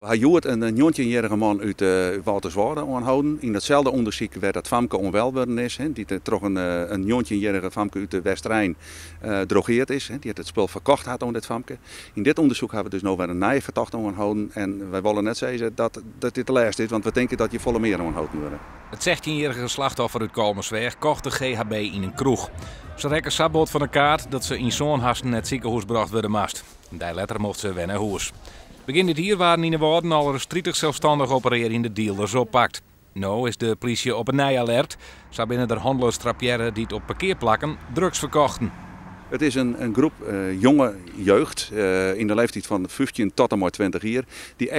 Hij joert een 19-jarige man uit Walterswade aanhouden. In datzelfde onderzoek werd dat famke onwel worden is. Die toch een 19-jarige famke uit de West-Rijn drogeerd is. Die het spul verkocht had aan dit famke. In dit onderzoek hebben we dus nog weer een nieuwe verdachte aanhouden. En wij willen net zeggen dat dit de laatste is, want we denken dat je volle meer aanhouden worden. Het 16-jarige slachtoffer uit Kalmersweg kocht de GHB in een kroeg. Ze rekken sabot van de kaart dat ze in zo'n hasten het ziekenhuis gebracht worden mast. Daarlater mocht ze weer naar huis. Begin dit jaar waren in de woorden al restrictig zelfstandig opererende dealers oppakt. Nu is de politie op een nijalert. Zo binnen er handelaars trapieren die het op parkeerplakken drugs verkochten. Het is een groep jonge jeugd in de leeftijd van 15 tot en met 20 jaar die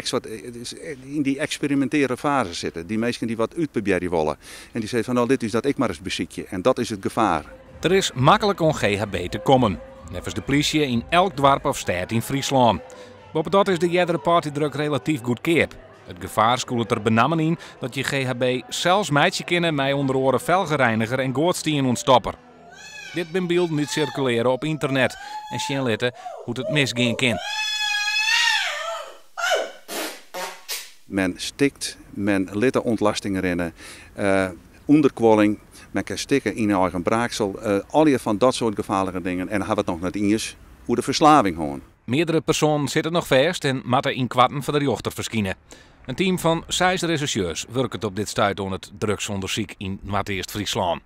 in die experimentele fase zitten. Die mensen die wat uitproberen willen. En die zeggen van nou dit is dat ik maar eens beziekje. En dat is het gevaar. Er is makkelijk om GHB te komen. Nevens de politie in elk dorp of stad in Friesland. Boven dat is de jerdere partydruk relatief goedkoop. Het gevaar schoelt er benammen in dat je GHB zelfs meidje kennen met onder oren velgereiniger en goordstien ontstopper. Dit ben beelden die circuleren op internet en zien laten hoe het misgaan kan. Men stikt, men litte ontlastingen rennen, onderkwolling, men kan stikken in eigen braaksel. Al je van dat soort gevaarlijke dingen. En dan hebben we het nog net eens hoe de verslaving gewoon. Meerdere personen zitten nog vast en moeten in kwarten van de rechter verschijnen. Een team van 6 rechercheurs werkt op dit stuit aan het drugsonderzoek in Noord-Eerst Friesland.